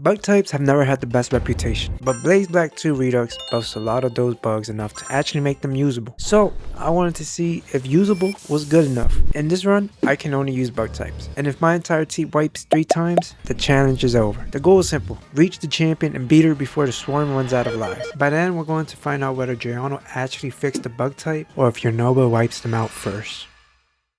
Bug types have never had the best reputation, but Blaze Black 2 Redux boasts a lot of those bugs enough to actually make them usable. So I wanted to see if usable was good enough. In this run, I can only use bug types, and if my entire team wipes 3 times, the challenge is over. The goal is simple: reach the champion and beat her before the swarm runs out of lives. By then, we're going to find out whether Drayano actually fixed the bug type or if Unova wipes them out first.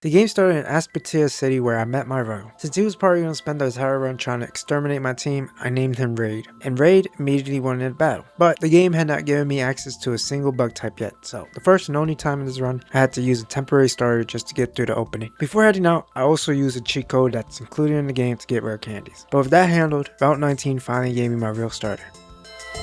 The game started in Aspertia City where I met my rival. Since he was probably going to spend the entire run trying to exterminate my team, I named him Raid. And Raid immediately won in battle. But the game had not given me access to a single bug type yet, so the first and only time in this run, I had to use a temporary starter just to get through the opening. Before heading out, I also used a cheat code that's included in the game to get rare candies. But with that handled, Route 19 finally gave me my real starter: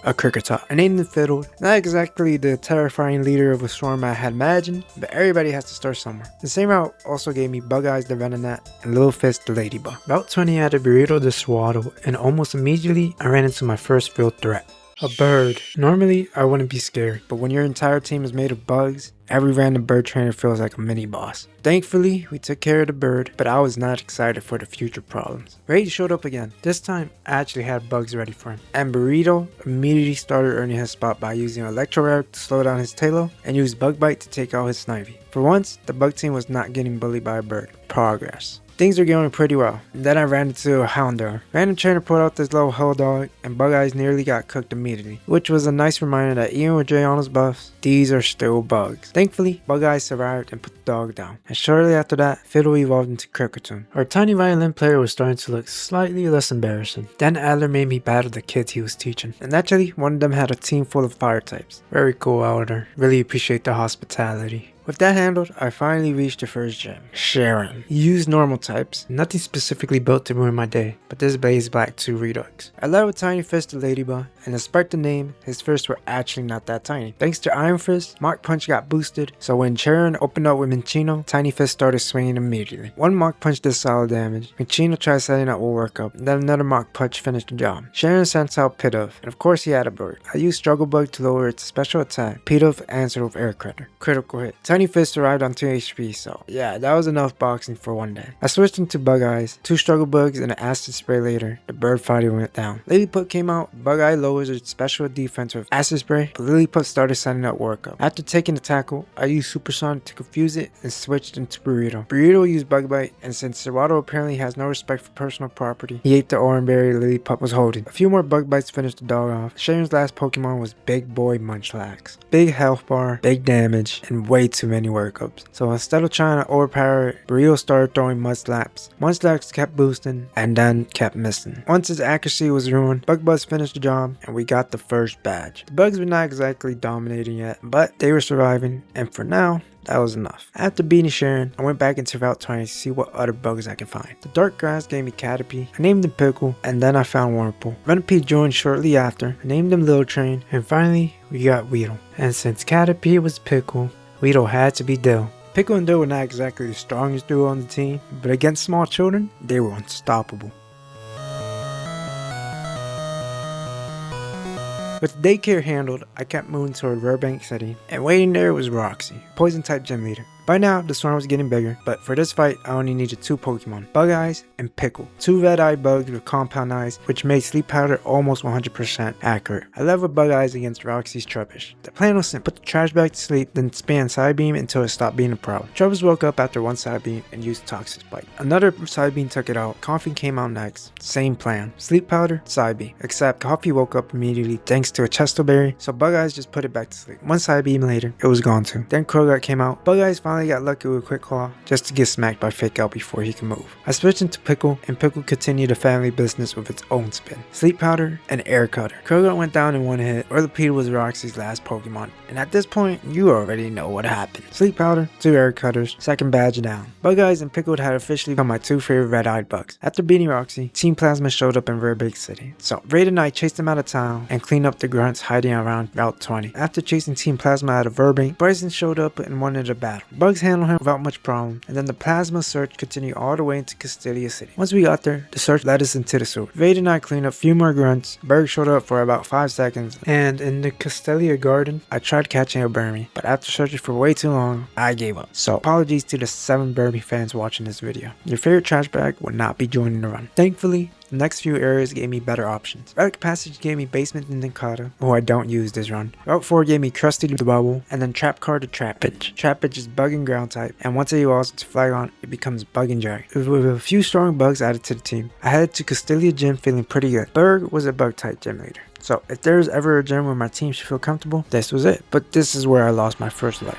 a Cricketot. I named him Fiddle. Not exactly the terrifying leader of a swarm I had imagined, but everybody has to start somewhere. The same route also gave me Bug Eyes the Venonat and Little Fist the Ladybug. Route 20 had a Burrito the Swaddle, and almost immediately I ran into my first real threat: a bird. Normally I wouldn't be scared, but when your entire team is made of bugs, every random bird trainer feels like a mini boss. Thankfully, we took care of the bird, but I was not excited for the future problems. Raid showed up again. This time, I actually had bugs ready for him. And Burrito immediately started earning his spot by using Electro Rare to slow down his Tailo and used Bug-bite to take out his Snivy. For once, the bug team was not getting bullied by a bird. Progress. Things were going pretty well. And then I ran into a Houndour. Random trainer put out this little hell dog, and Bug Eyes nearly got cooked immediately, which was a nice reminder that even with Drayano's buffs, these are still bugs. Thankfully, Bug Eyes survived and put the dog down, and shortly after that, Fiddle evolved into Cricketot. Our tiny violin player was starting to look slightly less embarrassing. Then Adler made me battle the kids he was teaching, and naturally, one of them had a team full of fire types. Very cool, Adler. Really appreciate the hospitality. With that handled, I finally reached the first gym: Sharon. He used normal types, nothing specifically built to ruin my day, but this Blaze Black 2 Redux. I led with Tiny Fist the Ladybug, and despite the name, his fists were actually not that tiny. Thanks to Iron Fist, Mach Punch got boosted, so when Sharon opened up with Minccino, Tiny Fist started swinging immediately. One Mach Punch did solid damage, Minccino tried setting up a workup, and then another Mach Punch finished the job. Sharon sent out Pidove, and of course he had a bird. I used Struggle Bug to lower its special attack. Pidove answered with Air Critter. Critical hit. Tiny Fist arrived on 2 HP, so yeah, that was enough boxing for one day. I switched into Bug Eyes, 2 Struggle Bugs, and an Acid Spray later. The bird fighter went down. Lilliput came out. Bug Eye lowers its special defense with Acid Spray, but Lilliput started setting up workup. After taking the tackle, I used Supersonic to confuse it and switched into Burrito. Burrito used Bug Bite, and since Serrato apparently has no respect for personal property, he ate the orange berry Lilliput was holding. A few more Bug Bites finished the dog off. Sharon's last Pokemon was Big Boy Munchlax. Big health bar, big damage, and way too many workups. So instead of trying to overpower it, Burrito started throwing Mudslaps. Munchlax kept boosting and then kept missing. Once his accuracy was ruined, Bug Buzz finished the job and we got the first badge. The bugs were not exactly dominating yet, but they were surviving, and for now, that was enough. After beating Sharon, I went back into Route 20 to see what other bugs I could find. The dark grass gave me Caterpie, I named him Pickle, and then I found Wurmple. Venipede joined shortly after, I named him Little Train, and finally, we got Weedle. And since Caterpie was Pickle, Weedle had to be Dill. Pickle and Dill were not exactly the strongest duo on the team, but against small children, they were unstoppable. With the daycare handled, I kept moving toward Burbank City, and waiting there was Roxy, poison type gym leader. By now, the swarm was getting bigger, but for this fight, I only needed 2 Pokemon: Bug Eyes and Pickle. 2 red-eye bugs with compound eyes, which made Sleep Powder almost 100% accurate. I led with Bug Eyes against Roxy's Trubbish. The plan was simple: put the trash bag to sleep, then spam Side Beam until it stopped being a problem. Trubbish woke up after one Side Beam and used Toxic Bite. Another Side Beam took it out. Coffee came out next. Same plan: Sleep Powder, Side Beam. Except Coffee woke up immediately thanks to a Chesto Berry, so Bug Eyes just put it back to sleep. One Side Beam later, it was gone too. Then Croagunk came out. Bug Eyes finally got lucky with a Quick Claw just to get smacked by Fake Out before he could move. I switched into Pickle, and Pickle continued the family business with its own spin: Sleep Powder and Air Cutter. Croagunk went down in one hit. Orthopede was Roxy's last Pokemon, and at this point, you already know what happened. Sleep Powder, 2 Air Cutters, second badge down. Bug Eyes and Pickle had officially become my 2 favorite red-eyed bugs. After beating Roxy, Team Plasma showed up in Burbank City, so Raid and I chased them out of town and cleaned up the grunts hiding around Route 20. After chasing Team Plasma out of Burbank, Bryson showed up and wanted a battle. Bugs handled him without much problem, and then the Plasma search continued all the way into Castelia City. Once we got there, the search led us into the sewer. Raid and I cleaned up a few more grunts. Berg showed up for about 5 seconds, and in the Castelia Garden, I tried catching a Burmy, but after searching for way too long, I gave up. So apologies to the 7 Burmy fans watching this video. Your favorite trash bag will not be joining the run. Thankfully, The next few areas gave me better options. Relic Passage gave me Basement and Ninkata, who I don't use this run. Route 4 gave me Krusty the Bubble, and then Trap Card to Trapinch. Trapinch is Bug and Ground type, and once it evolves into Flygon, it becomes Bug and Dragon. With a few strong bugs added to the team, I headed to Castelia Gym feeling pretty good. Berg was a Bug-type gym leader. So if there's ever a gym where my team should feel comfortable, this was it. But this is where I lost my first life.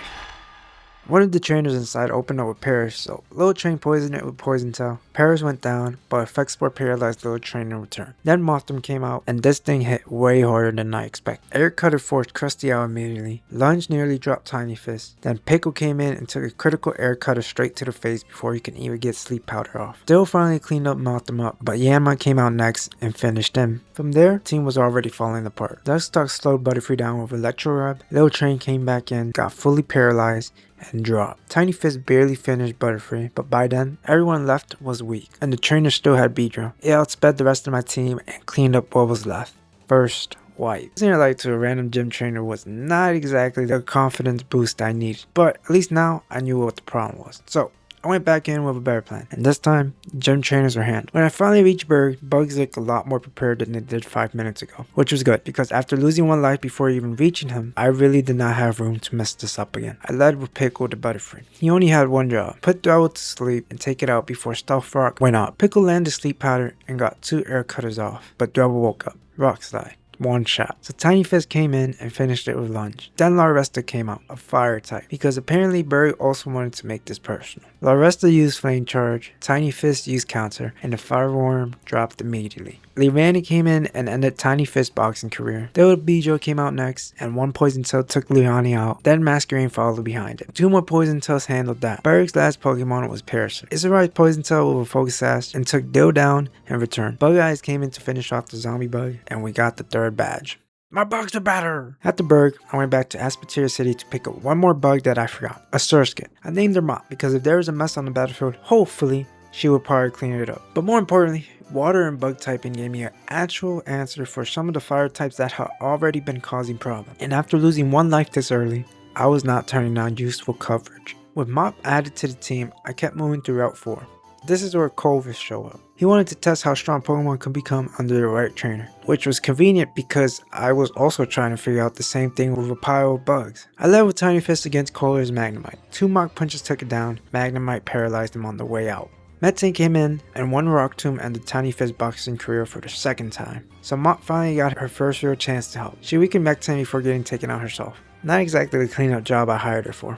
One of the trainers inside opened up with Parrish, so Little Train poisoned it with Poison Tail. Parrish went down, but Effect Spore paralyzed Little Train in return. Then Mothram came out, and this thing hit way harder than I expected. Air Cutter forced Krusty out immediately. Lunge nearly dropped Tiny Fist. Then Pickle came in and took a critical Air Cutter straight to the face before he could even get Sleep Powder off. Still finally cleaned up Mothram up, but Yanma came out next and finished him. From there, the team was already falling apart. Dusktalk slowed Butterfree down with Electro Rub. Little Train came back in, got fully paralyzed, and dropped. Tiny Fist barely finished Butterfree, but by then, everyone left was weak, and the trainer still had Beedrill. It outsped the rest of my team and cleaned up what was left. First wipe. Losing your life to a random gym trainer was not exactly the confidence boost I needed, but at least now I knew what the problem was. So I went back in with a better plan, and this time, gym trainers were handled. When I finally reached Berg, bugs looked a lot more prepared than they did 5 minutes ago, which was good, because after losing one life before even reaching him, I really did not have room to mess this up again. I led with Pickle to Butterfree. He only had one job: put Dwebble to sleep and take it out before Stealth Rock went up. Pickle landed Sleep Powder and got 2 Air Cutters off, but Dwebble woke up. Rock Slide. One shot. So Tiny Fist came in and finished it with Lunge. Then Larvesta came out, a fire type, because apparently Berg also wanted to make this personal. Larvesta used Flame Charge, Tiny Fist used Counter, and the Fireworm dropped immediately. Leavanny came in and ended Tiny Fist's boxing career. Beedrill came out next, and one Poison Tail took Leavanny out, then Masquerain followed behind it. 2 more Poison Tails handled that. Berg's last Pokemon was Parasect. It survived Poison Tail with a Focus Sash and took Dill down and returned. Bug Eyes came in to finish off the zombie bug, and we got the 3rd badge. My bugs are better! After Berg, I went back to Aspeteria City to pick up one more bug that I forgot, a Surskit. I named her Mop because if there was a mess on the battlefield, hopefully she would probably clean it up. But more importantly, water and bug typing gave me an actual answer for some of the fire types that had already been causing problems. And after losing one life this early, I was not turning down useful coverage. With Mop added to the team, I kept moving through Route 4. This is where Colvis showed up. He wanted to test how strong Pokemon could become under the right trainer, which was convenient because I was also trying to figure out the same thing with a pile of bugs. I led with Tiny Fist against Kohler's Magnemite. 2 Mach Punches took it down, Magnemite paralyzed him on the way out. Metane came in, and one Rock Tomb ended Tiny Fist's boxing career for the 2nd time. So Mop finally got her first real chance to help. She weakened Metane before getting taken out herself. Not exactly the cleanup job I hired her for.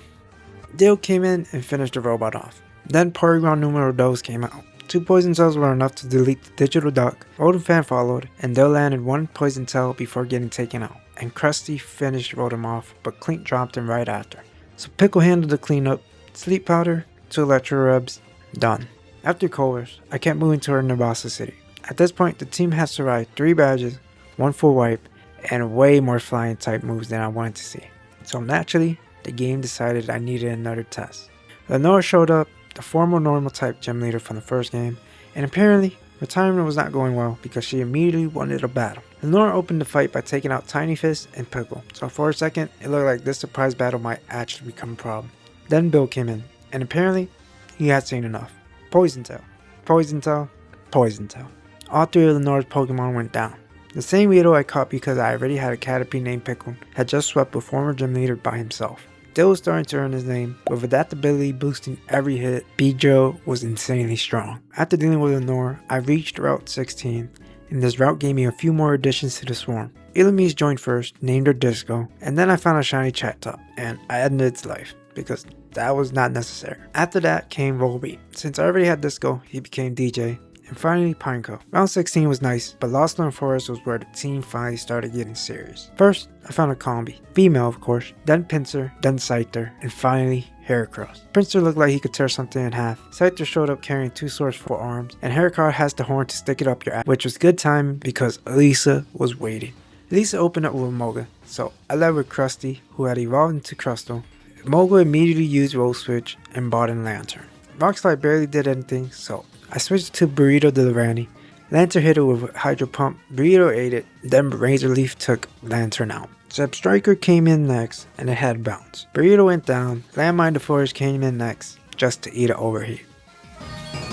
Dill came in and finished the robot off. Then Porygon Numero 2 came out. 2 Poison Tails were enough to delete the Digital Duck. Rotom followed, and Dill landed 1 Poison Tail before getting taken out. And Krusty finished Rotom off, but Clink dropped him right after. So Pickle handled the cleanup. Sleep Powder, 2 Electro Rubs, done. After Colors, I kept moving toward Nabasa City. At this point, the team had survived 3 badges, 1 full wipe, and way more flying type moves than I wanted to see. So naturally, the game decided I needed another test. Lenore showed up, the former normal type gym leader from the first game, and apparently retirement was not going well because she immediately wanted a battle. Lenore opened the fight by taking out Tiny Fist and Pickle, so for a second it looked like this surprise battle might actually become a problem. Then Bill came in, and apparently he had seen enough. Poison Tail, Poison Tail, Poison Tail. All 3 of Lenore's Pokemon went down. The same Weedle I caught because I already had a Caterpie named Pickle had just swept a former gym leader by himself. Dill was starting to earn his name, with adaptability boosting every hit. Beedrill was insanely strong. After dealing with Lenore, I reached Route 16, and this route gave me a few more additions to the swarm. Ilamise joined first, named her Disco, and then I found a shiny Chatot, and I ended its life, because that was not necessary. After that came Volbeat. Since I already had Disco, he became DJ. And finally, Pineco. Round 16 was nice, but Lost Lone Forest was where the team finally started getting serious. First, I found a Combi. Female, of course. Then Pinsir, then Scyther, and finally, Heracross. Pinsir looked like he could tear something in half. Scyther showed up carrying 2 swords for arms, and Heracross has the horn to stick it up your ass, which was good timing because Elisa was waiting. Elisa opened up with Moga, so I led with Krusty, who had evolved into Crustle. Moga immediately used Roll Switch and bought in Lantern. Rock Slide barely did anything, so I switched to Burrito Deliverani. Lantern hit it with Hydro Pump, Burrito ate it, then Razor Leaf took Lantern out. Zeb Striker came in next, and it had Bounce. Burrito went down, Landmine the Forest came in next, just to eat an overheat.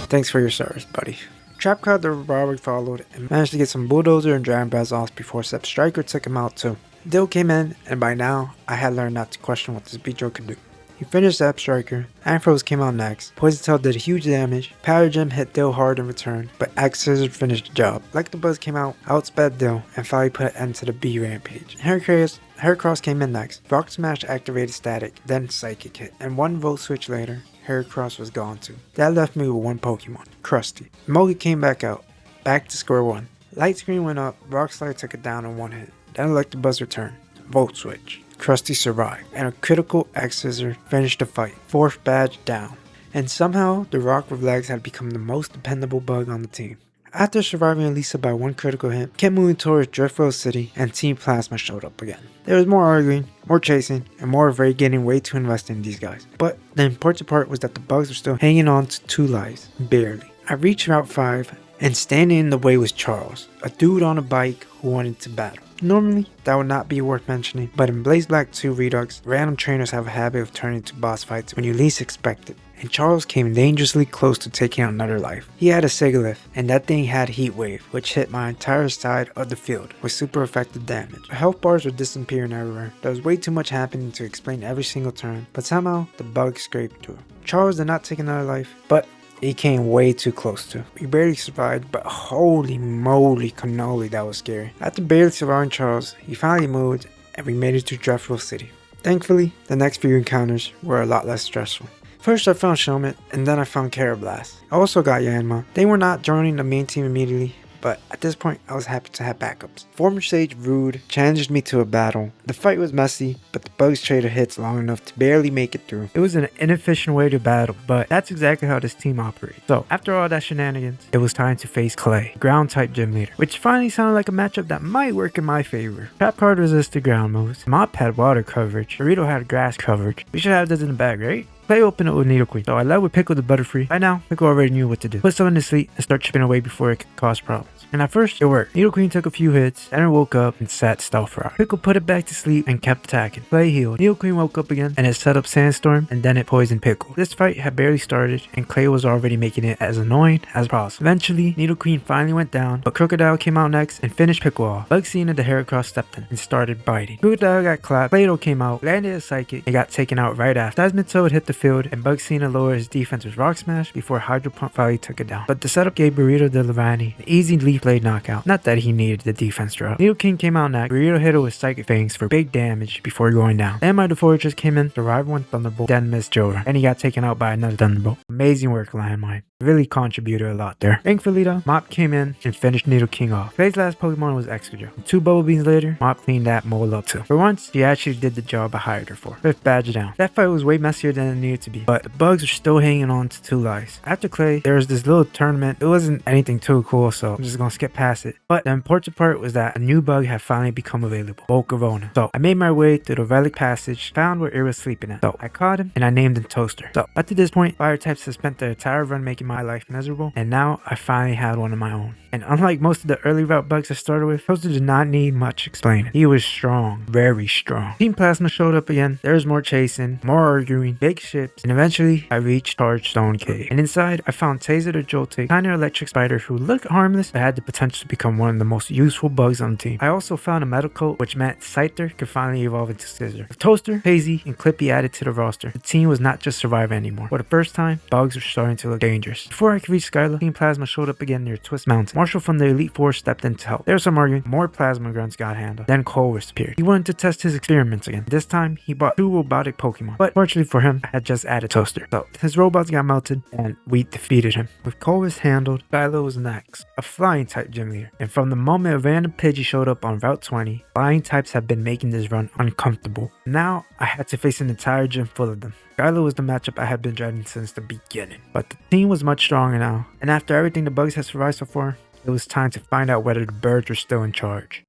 Thanks for your service, buddy. Trap caught the robbery followed and managed to get some Bulldozer and Dragon Balls off before Sep Striker took him out too. Dill came in, and by now, I had learned not to question what this Beedrill could do. He finished Sep Striker, Ampharos came out next, Poison Tail did huge damage, Powder Gem hit Dill hard in return, but Axe Scissor finished the job. Electabuzz came out, outsped Dill, and finally put an end to the B rampage. Heracross came in next, Rock Smash activated Static, then Psychic hit, and one Volt Switch later, Heracross was gone too. That left me with one Pokemon, Krusty. Mogi came back out, back to square one. Light Screen went up, Rock Slide took it down in one hit, then Electabuzz returned, Volt Switch. Krusty survived, and a critical Axe Scissor finished the fight, 4th badge down. And somehow, the Rock with legs had become the most dependable bug on the team. After surviving Elisa by one critical hit, kept moving towards Driftwell City, and Team Plasma showed up again. There was more arguing, more chasing, and more of Ray getting way too invested in these guys. But the important part was that the bugs were still hanging on to 2 lives, barely. I reached Route 5, and standing in the way was Charles, a dude on a bike who wanted to battle. Normally, that would not be worth mentioning, but in Blaze Black 2 Redux, random trainers have a habit of turning to boss fights when you least expect it, and Charles came dangerously close to taking out another life. He had a Sigilyph, and that thing had Heat Wave, which hit my entire side of the field with super effective damage. Health bars were disappearing everywhere. There was way too much happening to explain every single turn, but somehow the bug scraped through. Charles did not take another life, but he came way too close to. We barely survived, but holy moly cannoli, that was scary. After barely surviving Charles, he finally moved and we made it to Driftwell City. Thankfully, the next few encounters were a lot less stressful. First I found Shelmet, and then I found Carablast. I also got Yanma. They were not joining the main team immediately, but at this point I was happy to have backups. Former Sage Rude challenged me to a battle. The fight was messy, but the bugs traded hits long enough to barely make it through. It was an inefficient way to battle, but that's exactly how this team operates. So after all that shenanigans, it was time to face Clay, ground type gym leader, which finally sounded like a matchup that might work in my favor. Trap Card resisted ground moves, Mop had water coverage, Dorito had grass coverage. We should have this in the bag, right? Clay opened it with Nidoqueen, so I led with Pickle the Butterfree. By now, Pickle already knew what to do. Put someone to sleep and start chipping away before it could cause problems. And at first, it worked. Nidoqueen took a few hits, then it woke up and sat Stealth Rock. Pickle put it back to sleep and kept attacking. Clay healed. Nidoqueen woke up again and it set up Sandstorm, and then it poisoned Pickle. This fight had barely started and Clay was already making it as annoying as possible. Eventually, Nidoqueen finally went down, but Crocodile came out next and finished Pickle off. Bug-Seed and the Heracross stepped in and started biting. Crocodile got clapped, Play-Doh came out, landed a Psychic, and got taken out right after. Seismitoad hit the field and Bug-Seed lowered his defense with Rock Smash before Hydro Pump finally took it down. But the setup gave Burrito the Lavani an easy Leaf Blade knockout. Not that he needed the defense drop. Nidoking came out next. Burrito hit it with Psychic Fangs for big damage before going down. Then my Fortress came in, survived one Thunderbolt, then missed Jora, and he got taken out by another Thunderbolt. Amazing work, Landmine. Really contributed a lot there. Thankfully though, Mop came in and finished Nidoking off. Clay's last Pokemon was Excadrill. 2 Bubble Beans later, Mop cleaned that mole up too. For once, he actually did the job I hired her for. 5th badge down. That fight was way messier than it needed to be, but the bugs are still hanging on to 2 lives. After Clay, there was this little tournament. It wasn't anything too cool, so I'm just gonna skip past it. But the important part was that a new bug had finally become available, Volcarona. So I made my way through the Relic Passage, found where it was sleeping at. So I caught him and I named him Toaster. So up to this point, fire types have spent their entire run making my life miserable, and now I finally had one of my own. And unlike most of the early route bugs I started with, Toaster did not need much explaining. He was strong, very strong. Team Plasma showed up again. There was more chasing, more arguing, big ships, and eventually I reached Charged Stone Cave. And inside, I found Taser the Joltik, tiny electric spider who looked harmless but had the potential to become one of the most useful bugs on the team. I also found a Metal Coat, which meant Scyther could finally evolve into Scissor. With Toaster, Hazy, and Clippy added to the roster, the team was not just surviving anymore. For the first time, bugs were starting to look dangerous. Before I could reach Skyla, Team Plasma showed up again near Twist Mountain. Marshall from the Elite Four stepped in to help. There was some arguing, more Plasma Grunts got handled. Then Colress appeared. He wanted to test his experiments again. This time, he bought 2 robotic Pokemon. But fortunately for him, I had just added Toaster. So his robots got melted, and we defeated him. With Colress handled, Skyla was next, a flying type gym leader. And from the moment a random Pidgey showed up on Route 20, flying types have been making this run uncomfortable. Now, I had to face an entire gym full of them. Skyla was the matchup I had been dreading since the beginning. But the team was much stronger now, and after everything the bugs had survived so far, it was time to find out whether the birds were still in charge.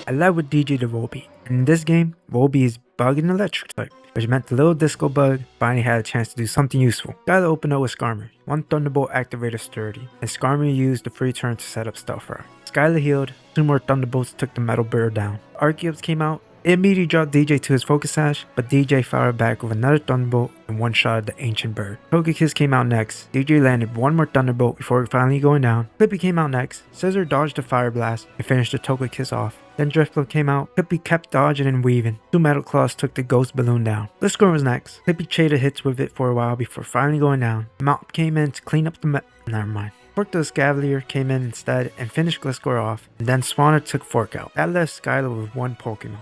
I led with DJ the Volbeat. In this game, Volbeat is bug and electric type, which meant the little disco bug finally had a chance to do something useful. Skyla opened up with Skarmory. 1 Thunderbolt activated Sturdy, and Skarmory used the free turn to set up Stealth Rock. Skyla healed, 2 more Thunderbolts took the Metal Bird down. Archeops came out, It immediately dropped DJ to his Focus Sash, but DJ fired back with another Thunderbolt and one shot at the Ancient Bird. Togekiss came out next. DJ landed one more Thunderbolt before finally going down. Clippy came out next. Scissor dodged the Fire Blast and finished the Togekiss off. Then Driftblow came out. Clippy kept dodging and weaving. Two Metal Claws took the Ghost Balloon down. Gliscor was next. Clippy traded hits with it for a while before finally going down. Mop came in to clean up the never mind. Fork the Scavalier came in instead and finished Gliscor off, and then Swanner took Fork out. That left Skylar with one Pokemon,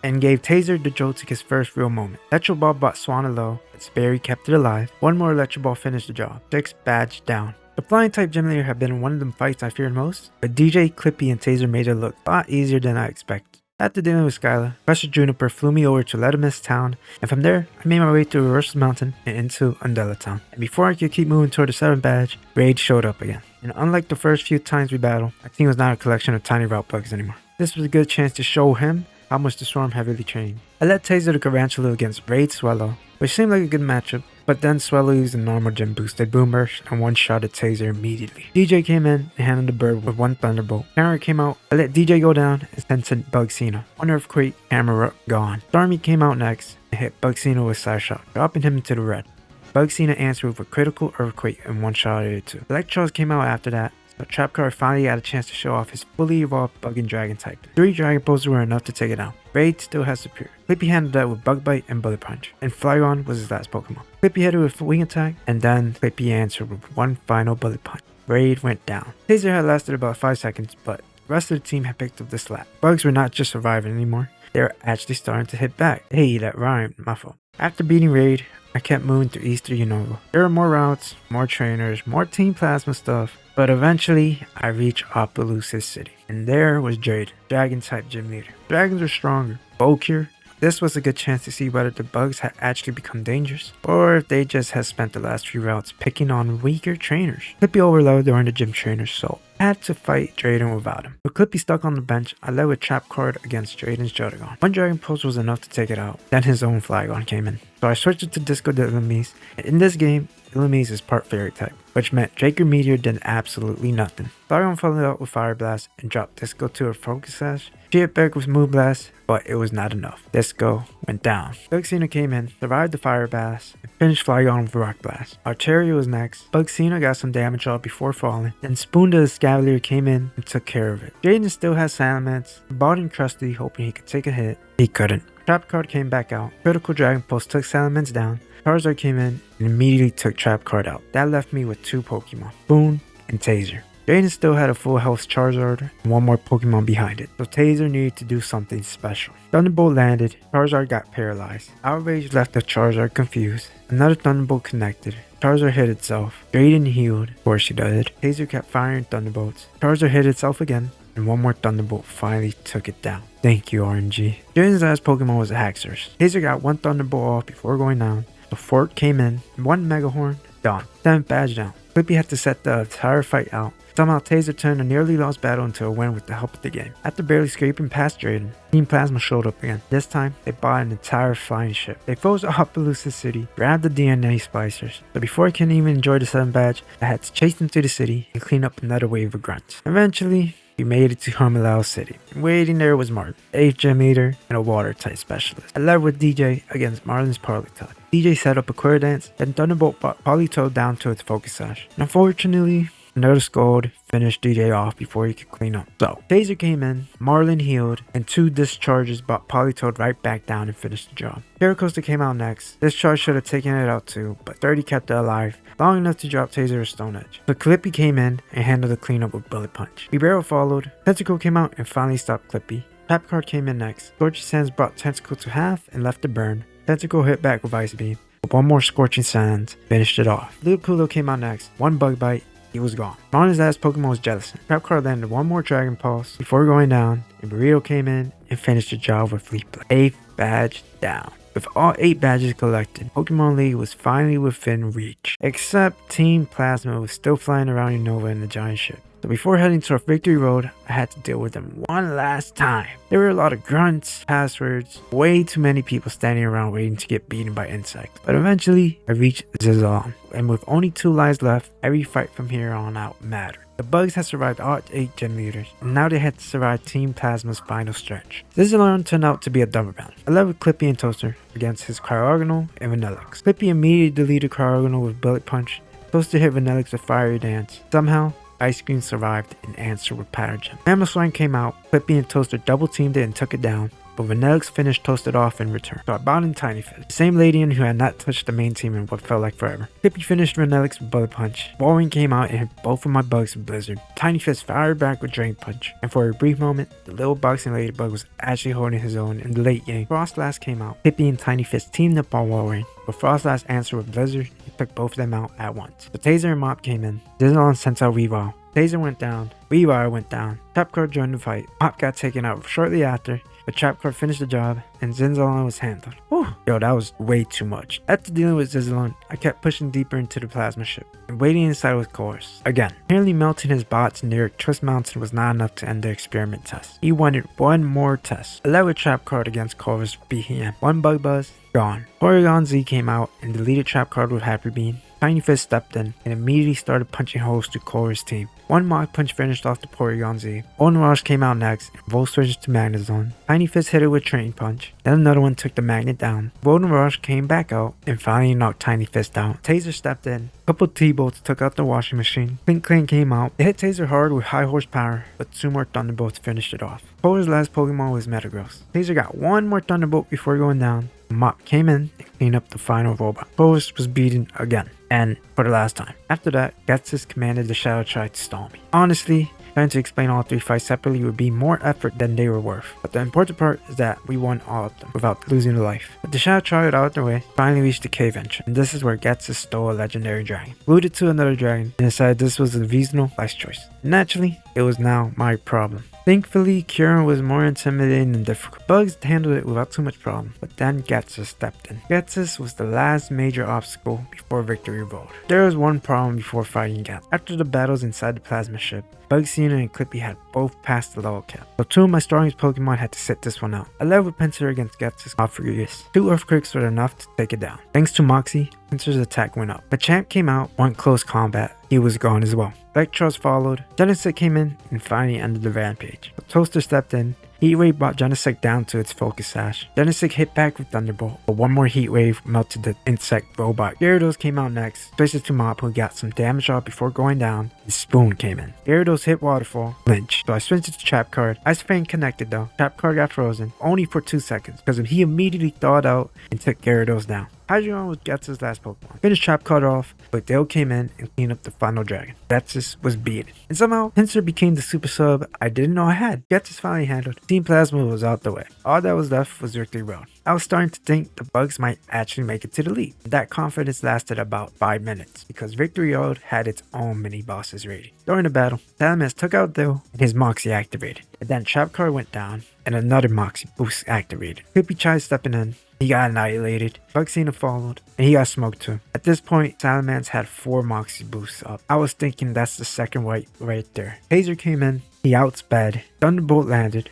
and gave Taser the Joltik his first real moment. Electro Ball brought Swanner low, but Sperry kept it alive. One more Electro Ball finished the job. 6 badge down. The Flying type Gym Leader had been one of the fights I feared most, but DJ, Clippy, and Taser made it look a lot easier than I expected. After dealing with Skylar, Professor Juniper flew me over to Lettermist Town, and from there, I made my way through Reverse Mountain and into Undella Town. And before I could keep moving toward the 7th badge, Raid showed up again. And unlike the first few times we battled, our team was not a collection of tiny route bugs anymore. This was a good chance to show him how much the Swarm had really changed. I let Taser the Garantula against Raid Swellow, which seemed like a good matchup, but then Swellow used a normal gym boosted Boom Burst and one shot at Taser immediately. DJ came in and handled the bird with one Thunderbolt. Camera came out, I let DJ go down and sent Bugsina. One Earthquake, Camera gone. Stormy came out next and hit Bugsina with Side Shot, dropping him into the red. Bugsina answered with a critical Earthquake and one shot at it too. Electros came out after that. So Trap Card finally got a chance to show off his fully evolved Bug and Dragon type. 3 Dragon Pulses were enough to take it out. Raid still has Superior. Clippy handled that with Bug Bite and Bullet Punch, and Flygon was his last Pokemon. Clippy hit it with Wing Attack, and then Clippy answered with one final Bullet Punch. Raid went down. Taser had lasted about 5 seconds, but the rest of the team had picked up the slack. Bugs were not just surviving anymore, they were actually starting to hit back. Hey, that rhymed, my fault. After beating Raid, I kept moving through Easter Unova. There were more routes, more trainers, more Team Plasma stuff, but eventually I reached Opelousas City, and there was Drayden, Dragon type Gym Leader. Dragons are stronger. Bulkier. This was a good chance to see whether the bugs had actually become dangerous, or if they just had spent the last few routes picking on weaker trainers. Clippy overloaded during the gym trainers, so I had to fight Drayden without him. With Clippy stuck on the bench, I led with Trap Card against Drayden's Jotagon. One Dragon Pulse was enough to take it out, then his own Flygon came in. So I switched it to Disco Illumise, and in this game, Illumise is part Fairy type, which meant Draco Meteor did absolutely nothing. Flygon followed up with Fire Blast and dropped Disco to her Focus Sash. She hit back with Moon Blast, but it was not enough. Disco went down. Bugsina came in, survived the Fire Blast, and finished Flygon with Rock Blast. Arteria was next. Bugsina got some damage off before falling, then Spoonda the Scavalier came in and took care of it. Jaden still has Salamence, bought in Krusty hoping he could take a hit. He couldn't. Trap Card came back out. Critical Dragon Pulse took Salamence down. Charizard came in and immediately took Trap Card out. That left me with 2 Pokemon, Boone and Taser. Jaden still had a full health Charizard and one more Pokemon behind it, so Taser needed to do something special. Thunderbolt landed, Charizard got paralyzed. Outrage left the Charizard confused. Another Thunderbolt connected. Charizard hit itself. Jaden healed, of course he did. Taser kept firing Thunderbolts. Charizard hit itself again, and one more Thunderbolt finally took it down. Thank you, RNG. Jaden's last Pokemon was a Haxorus. Taser got one Thunderbolt off before going down. The Fork came in, one Mega Horn, done. 7th badge down. Clippy had to set the entire fight out. Somehow Taser turned a nearly lost battle into a win with the help of the game. After barely scraping past Drayden, Team Plasma showed up again. This time, they bought an entire flying ship. They froze Opelousas City, grabbed the DNA splicers. But before I could even enjoy the 7th badge, I had to chase them to the city and clean up another wave of grunts. Eventually, we made it to Hermalao City. Waiting there was Martin, 8th Gym Leader, and a Water type specialist. I led with DJ against Marlin's Politoed. DJ set up a Queer Dance, then Thunderbolt brought Politoed down to its Focus Sash. And unfortunately, another Scold finished DJ off before he could clean up. So, Taser came in, Marlin healed, and 2 discharges brought Politoed right back down and finished the job. Terracosta came out next. This charge should have taken it out too, but 30 kept it alive, long enough to drop Taser or Stone Edge. So Clippy came in and handled the cleanup with Bullet Punch. Libero followed, Tentacle came out and finally stopped Clippy. Trap Card came in next. Scorching Sands brought Tentacle to half and left the burn. Tentacle hit back with Ice Beam. With one more Scorching Sands, finished it off. Lupulo came out next. One Bug Bite. He was gone. Marlin's last Pokemon was Jellicent. Trap Card landed one more Dragon Pulse before going down, and Burrito came in and finished the job with Fleet Blade. 8th badge down. With all 8 badges collected, Pokemon League was finally within reach. Except Team Plasma was still flying around Unova in the giant ship. So before heading to our victory road, I had to deal with them one last time. There were a lot of grunts, passwords, way too many people standing around waiting to get beaten by insects. But eventually, I reached Zizalon, and with only 2 lives left, every fight from here on out mattered. The bugs had survived all 8 gym leaders, and now they had to survive Team Plasma's final stretch. Zizalon turned out to be a double battle. I led with Clippy and Toaster against his Cryogonal and Vanillix. Clippy immediately deleted Cryogonal with Bullet Punch. Toaster hit Vanillix with Fiery Dance. Somehow, Ice Cream survived and answered with Pattern Gem. Mamoswine came out, Clippy and Toaster double teamed it and took it down, but Vanillix finished Toasted off in return. So I bought in Tiny Fist, the same lady who had not touched the main team in what felt like forever. Clippy finished Vanillix with Bullet Punch. Walrein came out and hit both of my bugs with Blizzard. Tiny Fist fired back with Drain Punch, and for a brief moment, the little boxing ladybug was actually holding his own in the late game. Frostlass came out. Clippy and Tiny Fist teamed up on Walrein, but Frostlass answered with Blizzard and took both of them out at once. The Taser and Mop came in. Zizalon sent out Weavile. Taser went down. Weavile went down. Trapcard joined the fight. Mop got taken out shortly after, but Trapcard finished the job, and Zizalon was handled. Whew. Yo, that was way too much. After dealing with Zizalon, I kept pushing deeper into the plasma ship, and waiting inside with Chorus. Again, apparently melting his bots near Twist Mountain was not enough to end the experiment test. He wanted one more test. I led with Trapcard against Chorus BHM. 1 Bug Buzz, gone. Porygon Z came out and deleted Trapcard with Happy Beam. Tiny Fist stepped in and immediately started punching holes to Chorus' team. 1 Mach Punch finished off the Porygon Z. Golden Rush came out next and Volt switched to Magnezone. Tiny Fist hit it with Train Punch. Then another one took the Magnet down. Golden Rush came back out and finally knocked Tiny Fist down. Taser stepped in. A couple T-Bolts took out the washing machine. Clink Clank came out. It hit Taser hard with high horsepower, but 2 more Thunderbolts finished it off. Polar's last Pokemon was Metagross. Taser got 1 more Thunderbolt before going down. Mop came in and cleaned up the final robot. Polar's was beaten again, and for the last time. After that, Getsus commanded the Shadow Tribe to stall me. Honestly, trying to explain all 3 fights separately would be more effort than they were worth. But the important part is that we won all of them without losing a life. With the Shadow Tribe out of their way, finally reached the cave entrance, and this is where Getsus stole a legendary dragon. Glued it to another dragon, and decided this was a reasonable life choice. Naturally, it was now my problem. Thankfully, Kieran was more intimidating and difficult. Bugs handled it without too much problem, but then Getsus stepped in. Getsus was the last major obstacle before Victory Road. There was one problem before fighting Getsus. After the battles inside the plasma ship, Bugsina and Clippy had both passed the level cap, so 2 of my strongest Pokemon had to sit this one out. I led with Pinsir against Getsus Furious. 2 Earthquakes were enough to take it down. Thanks to Moxie, Pinsir's attack went up. Machamp came out, won close combat. He was gone as well. Electros followed. Genesect came in and finally ended the rampage. But Toaster stepped in. Heatwave brought Genesect down to its focus sash. Genesect hit back with Thunderbolt, but 1 more Heatwave melted the insect robot. Gyarados came out next, switched to Mop, who got some damage off before going down, and Spoon came in. Gyarados hit Waterfall, Lynch, so I switched to Trapcard. Ice Fang connected though. Trapcard got frozen, only for 2 seconds, because he immediately thawed out and took Gyarados down. Hydreigon was Getsus' last Pokemon. Finished Trapcard off, but Dale came in and cleaned up the final dragon. Getsus was beaten. And somehow, Pinsir became the super sub I didn't know I had. Getsus finally handled. Team Plasma was out the way. All that was left was Victory Road. I was starting to think the bugs might actually make it to the lead. That confidence lasted about 5 minutes, because Victory Road had its own mini bosses rating. During the battle, Salamence took out Dill and his Moxie activated. And then Trapcard went down and another Moxie boost activated. Clippy tried stepping in. He got annihilated. Bugsina followed, and he got smoked too. At this point, Salamence had 4 Moxie boosts up. I was thinking that's the second wipe right there. Taser came in, he outsped, Thunderbolt landed,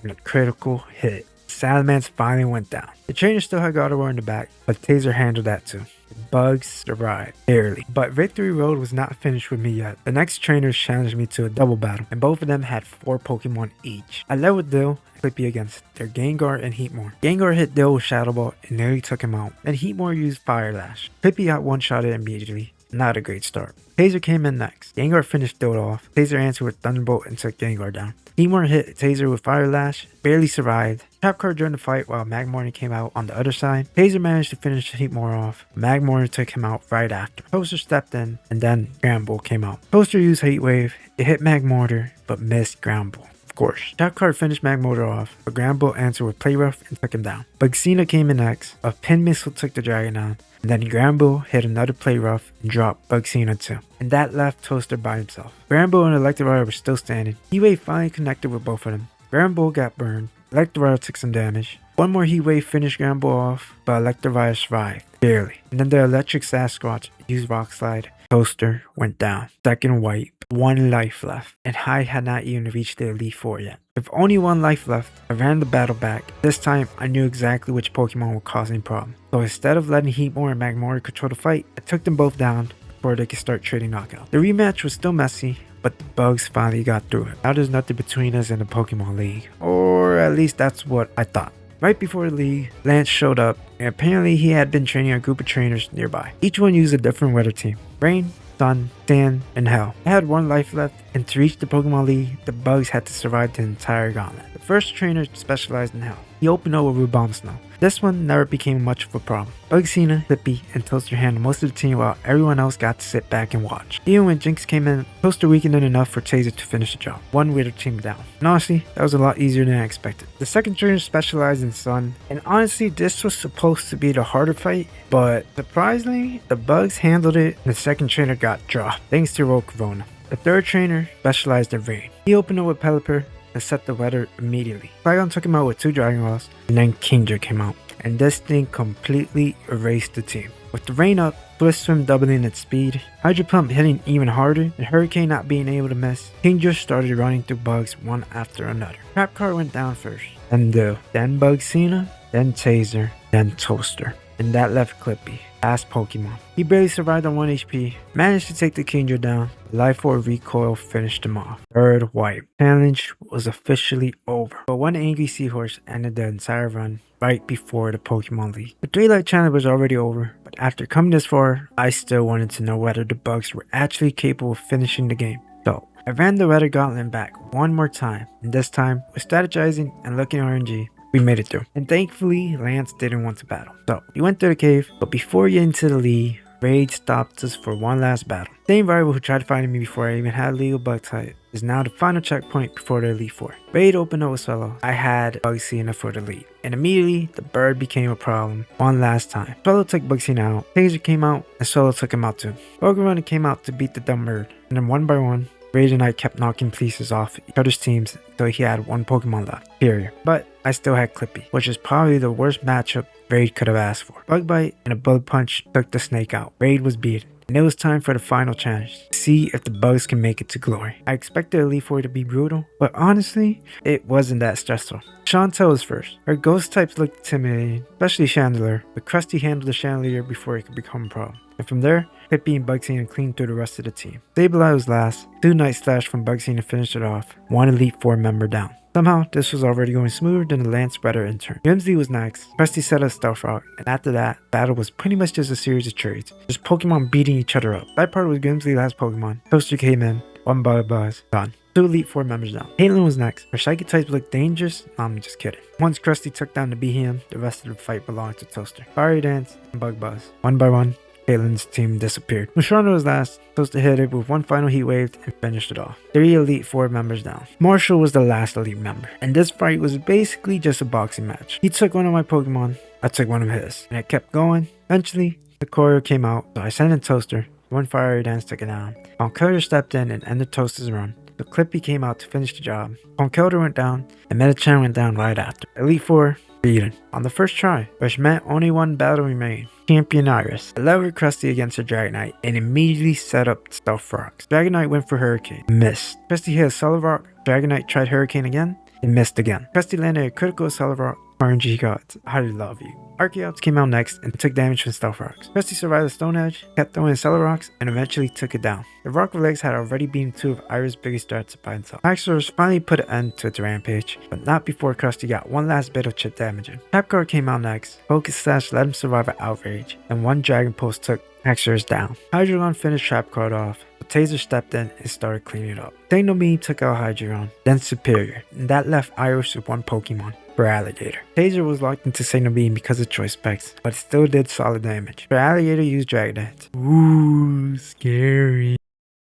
and a critical hit. Salamence finally went down. The trainer still had Gardevoir in the back, but Taser handled that too. Bugs survived, barely. But Victory Road was not finished with me yet. The next trainers challenged me to a double battle, and both of them had 4 Pokemon each. I led with Dill and Clippy against their Gengar and Heatmore. Gengar hit Dill with Shadow Ball and nearly took him out. Then Heatmore used Fire Lash. Clippy got one-shotted immediately. Not a great start. Taser came in next. Gengar finished Dill off. Taser answered with Thunderbolt and took Gengar down. Heatmore hit Taser with Fire Lash, barely survived. Trapcard joined the fight while Magmortar came out on the other side. Taser managed to finish Heatmore off. Magmortar took him out right after. Toaster stepped in, and then Granbull came out. Toaster used Heat Wave. It hit Magmortar, but missed Granbull. Of course. Trapcard finished Magmortar off, but Granbull answered with Play Rough and took him down. Bugsina came in next. A Pin Missile took the dragon down, and then Granbull hit another Play Rough and dropped Bugsina too. And that left Toaster by himself. Granbull and Electivire were still standing. Heatwave finally connected with both of them. Granbull got burned. Electivire took some damage. 1 more Heatwave finished Granbull off, but Electivire survived. Barely. And then the Electric Sasquatch used Rock Slide Toaster went down. Second wipe. 1 life left. And I had not even reached the Elite Four yet. With only 1 life left, I ran the battle back. This time, I knew exactly which Pokemon were causing problems. So instead of letting Heatmore and Magmore control the fight, I took them both down before they could start trading knockouts. The rematch was still messy, but the bugs finally got through it. Now there's nothing between us and the Pokemon League. Or at least that's what I thought. Right before the league, Lance showed up, and apparently he had been training a group of trainers nearby. Each one used a different weather team. Rain, Sun, Sand, and Hell. I had 1 life left, and to reach the Pokemon League, the bugs had to survive the entire gauntlet. The first trainer specialized in Hell. He opened up with Rubomb Snow. This one never became much of a problem. Bugsina, Clippy, and Toaster handled most of the team while everyone else got to sit back and watch. Even when Jinx came in, Toaster weakened it enough for Taser to finish the job. 1 weirder team down. And honestly, that was a lot easier than I expected. The second trainer specialized in Sun, and honestly, this was supposed to be the harder fight, but surprisingly, the bugs handled it and the second trainer got dropped, thanks to Roll Corona. The third trainer specialized in Rain. He opened up with Pelipper and set the weather immediately. Flygon took him out with 2 Dragon Balls, and then Kingdra came out. And this thing completely erased the team. With the rain up, Swift Swim doubling its speed, Hydro Pump hitting even harder, and Hurricane not being able to miss, Kingdra started running through bugs one after another. Trap Card went down first, then Dill, then Bugsina, then Taser, then Toaster. And that left Clippy, last Pokemon. He barely survived on 1 HP, managed to take the Kingdra down. Life Orb Recoil finished him off. Third wipe. Challenge was officially over. But 1 angry Seahorse ended the entire run right before the Pokemon League. The 3 Light Challenge was already over, but after coming this far, I still wanted to know whether the bugs were actually capable of finishing the game. So, I ran the Weather Gauntlet back 1 more time, and this time, with strategizing and looking RNG, we made it through. And thankfully, Lance didn't want to battle. So, he went through the cave, but before getting to the league, Raid stopped us for 1 last battle. Same rival who tried finding me before I even had a legal Bug-type is now the final checkpoint before the Elite Four. Raid opened up with Swallow. I had Bugsina for the lead. And immediately, the bird became a problem 1 last time. Swallow took Bugsina out, Taser came out, and Swallow took him out too. Bug came out to beat the dumb bird. And then 1 by 1, Raid and I kept knocking pieces off each other's teams until he had 1 Pokemon left, period. But I still had Clippy, which is probably the worst matchup Raid could have asked for. Bug Bite and a Bug Punch took the snake out. Raid was beaten, and it was time for the final challenge. See if the bugs can make it to glory. I expected Elite Four to be brutal, but honestly, it wasn't that stressful. Chantel was first. Her ghost types looked intimidating, especially Chandelier, but Krusty handled the Chandelier before it could become a problem. And from there, Clippy and Bugsina cleaned through the rest of the team. Sableye was last. 2 Night Slash from Bugsina finished it off. 1 Elite Four member down. Somehow, this was already going smoother than the Lance Spreader intern. Grimsby was next. Krusty set up Stealth Rock, and after that, battle was pretty much just a series of trades. Just Pokemon beating each other up. That part was Grimsby's last Pokemon. Toaster came in. 1 Buzz. Done. 2 Elite Four members down. Caitlyn was next. Her Psychic types looked dangerous. I'm just kidding. Once Krusty took down the Behem, the rest of the fight belonged to Toaster. Fiery Dance and Bug Buzz. 1 by 1. Caitlin's team disappeared. Musharna was last. Toaster hit it with 1 final heat wave and finished it off. 3 Elite Four members down. Marshall was the last Elite member, and this fight was basically just a boxing match. He took 1 of my Pokemon, I took 1 of his, and it kept going. Eventually, the Courier came out, so I sent in Toaster. 1 Fiery Dance took it down. Conkeldurr stepped in and ended Toaster's run. So Clippy came out to finish the job. Conkeldurr went down, and Metachan went down right after. Elite Four beaten on the first try, which meant only 1 battle remained. Champion Iris. I levered Krusty against her Dragonite and immediately set up Stealth Rocks. Dragonite went for Hurricane, missed. Krusty hit a Solid Rock, Dragonite tried Hurricane again, and missed again. Krusty landed a critical Solid Rock. RNG gods, I love you. Archeops came out next and took damage from Stealth Rocks. Krusty survived the Stone Edge, kept throwing Solid Rocks, and eventually took it down. The Rock of Legs had already beaten 2 of Iris' biggest threats by himself. Axorus finally put an end to its rampage, but not before Krusty got 1 last bit of chip damage in. Tapguard came out next. Focus Slash let him survive an Outrage, and 1 Dragon Pulse took Axorus down. Hydreigon finished Trapguard off, but Taser stepped in and started cleaning it up. Signal Beam took out Hydreigon, then Superior, and that left Iris with 1 Pokemon. For Alligator. Taser was locked into Signal Beam because of choice specs, but it still did solid damage. For Alligator used Dragon Dance. Ooh, scary.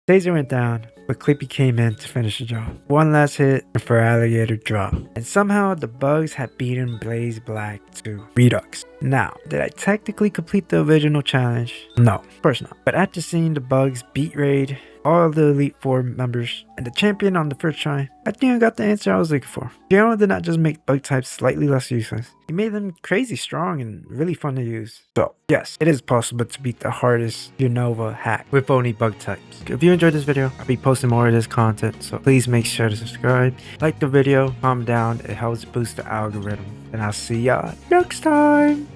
Taser went down, but Clippy came in to finish the job. One last hit for Alligator drop. And somehow the bugs had beaten Blaze Black to Redux. Now, did I technically complete the original challenge? No, of course not. But after seeing the bugs beat Raid, all of the Elite Four members, and the champion on the first try, I think I got the answer I was looking for. Drayano did not just make bug types slightly less useless, he made them crazy strong and really fun to use. So, yes, it is possible to beat the hardest Unova hack with only bug types. If you enjoyed this video, I'll be posting more of this content, so please make sure to subscribe, like the video, comment down, it helps boost the algorithm. And I'll see y'all next time!